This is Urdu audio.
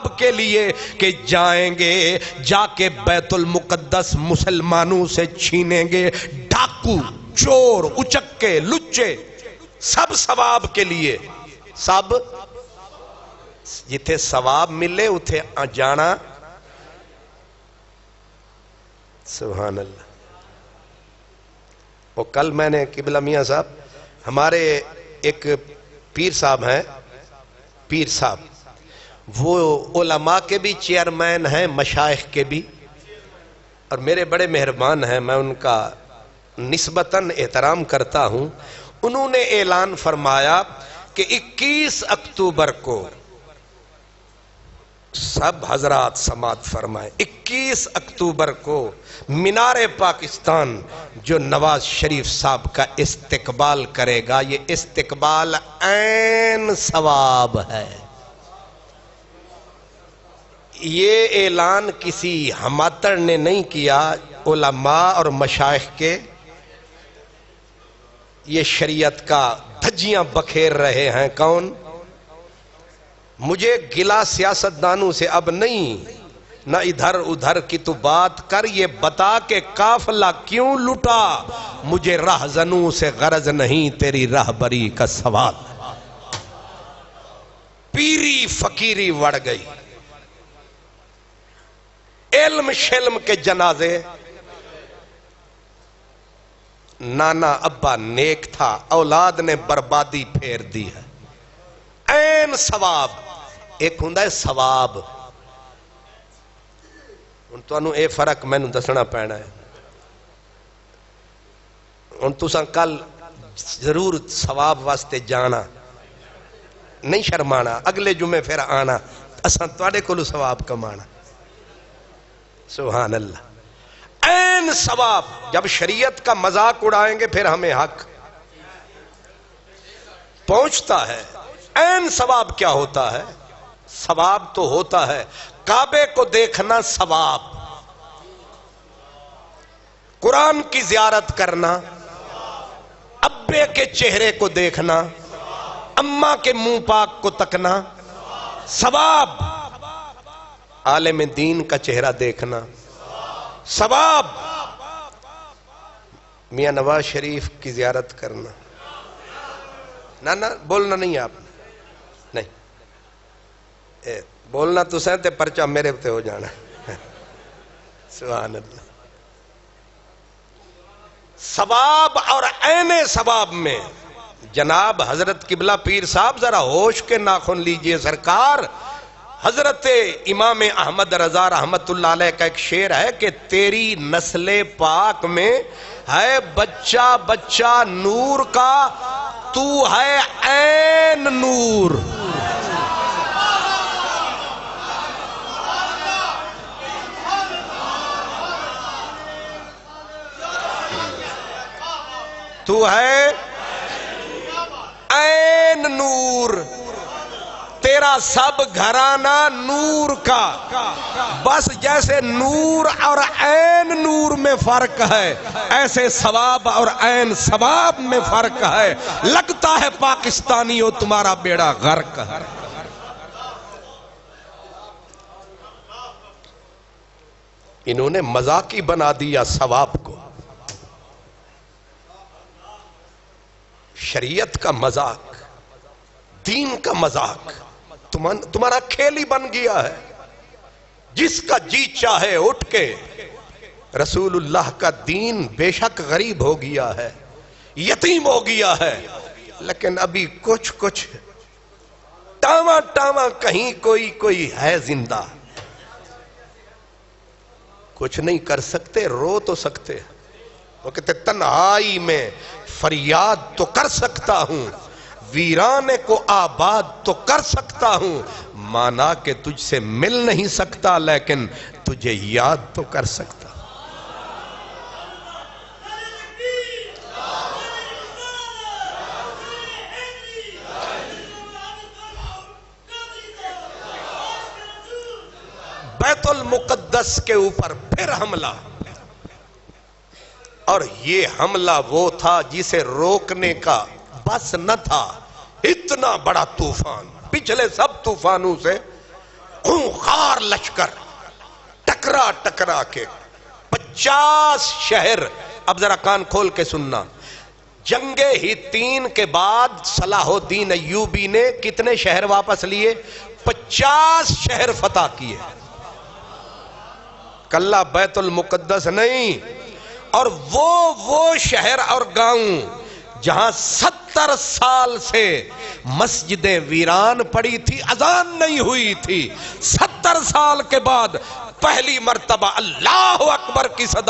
ثواب کے لیے کہ جائیں گے جا کے بیت المقدس مسلمانوں سے چھینیں گے. ڈاکو، چور، اچکے، لچے، سب ثواب کے لیے. سب جتھے ثواب ملے اتھے جانا. سبحان اللہ. وہ کل میں نے قبلہ میاں صاحب، ہمارے ایک پیر صاحب ہیں، پیر صاحب وہ علماء کے بھی چیئرمین ہیں، مشائخ کے بھی، اور میرے بڑے مہربان ہیں، میں ان کا نسبتاً احترام کرتا ہوں. انہوں نے اعلان فرمایا کہ 21 اکتوبر کو سب حضرات سماعت فرمائے، 21 اکتوبر کو مینار پاکستان جو نواز شریف صاحب کا استقبال کرے گا، یہ استقبال عین ثواب ہے. یہ اعلان کسی ہماتر نے نہیں کیا، علماء اور مشائخ کے یہ شریعت کا دھجیاں بکھیر رہے ہیں. کون؟ مجھے گلا سیاستدانوں سے اب نہیں، نہ ادھر ادھر کی تو بات کر، یہ بتا کہ قافلہ کیوں لٹا. مجھے رہزنوں سے غرض نہیں، تیری رہبری کا سوال. پیری فقیری وڑ گئی، علم شلم کے جنازے. نانا ابا نیک تھا، اولاد نے بربادی پھیر دی ہے. عین ثواب. ایک ہوندا ہے ثواب. ان تو انہوں اے فرق میں نوں دسنا پینا ہے. ان تو ساں کل ضرور ثواب واسطے جانا، نہیں شرمانا. اگلے جمعے پھر آنا، اساں تواڈے کولوں ثواب کمانا. سبحان اللہ. عین ثواب. جب شریعت کا مذاق اڑائیں گے پھر ہمیں حق پہنچتا ہے. عین ثواب کیا ہوتا ہے؟ ثواب تو ہوتا ہے کعبے کو دیکھنا، ثواب. قرآن کی زیارت کرنا، ابے کے چہرے کو دیکھنا، اماں کے منہ پاک کو تکنا، ثواب. عالم دین کا چہرہ دیکھنا، ثواب. میاں نواز شریف کی زیارت کرنا. نہ بولنا نہیں آپ نے، نہیں بولنا تو سہتے پرچہ میرے پہ ہو جانا. سبحان اللہ. ثواب اور عین ثواب میں جناب حضرت قبلہ پیر صاحب ذرا ہوش کے ناخن لیجئے. سرکار حضرت امام احمد رضا رحمت اللہ علیہ کا ایک شعر ہے کہ تیری نسل پاک میں ہے بچہ بچہ نور کا، تو ہے عین نور. تو ہے عین نور. تیرا سب گھرانہ نور کا. بس جیسے نور اور عین نور میں فرق ہے، ایسے ثواب اور عین ثواب میں فرق ہے. لگتا ہے پاکستانیوں تمہارا بیڑا غرق ہے. انہوں نے مذاقی بنا دیا ثواب کو. شریعت کا مذاق، دین کا مذاق تمہارا کھیل ہی بن گیا ہے. جس کا جی چاہے اٹھ کے. رسول اللہ کا دین بے شک غریب ہو گیا ہے، یتیم ہو گیا ہے، لیکن ابھی کچھ ٹاواں ٹاواں کہیں کوئی ہے زندہ. کچھ نہیں کر سکتے، رو تو سکتے. وہ کہتے تنہائی میں فریاد تو کر سکتا ہوں، ویرانے کو آباد تو کر سکتا ہوں. مانا کہ تجھ سے مل نہیں سکتا لیکن تجھے یاد تو کر سکتا. بیت المقدس کے اوپر پھر حملہ. اور یہ حملہ وہ تھا جسے روکنے کا بس نہ تھا. اتنا بڑا طوفان، پچھلے سب طوفانوں سے خونخوار لشکر ٹکرا ٹکرا کے 50 شہر. اب ذرا کان کھول کے سننا. جنگ ہتین کے بعد صلاح الدین ایوبی نے کتنے شہر واپس لیے؟ 50 شہر فتح کیے. کلہ بیت المقدس نہیں. اور وہ شہر اور گاؤں جہاں 70 سال سے مسجدیں ویران پڑی تھی، اذان نہیں ہوئی تھی، 70 سال کے بعد پہلی مرتبہ اللہ اکبر کی صدا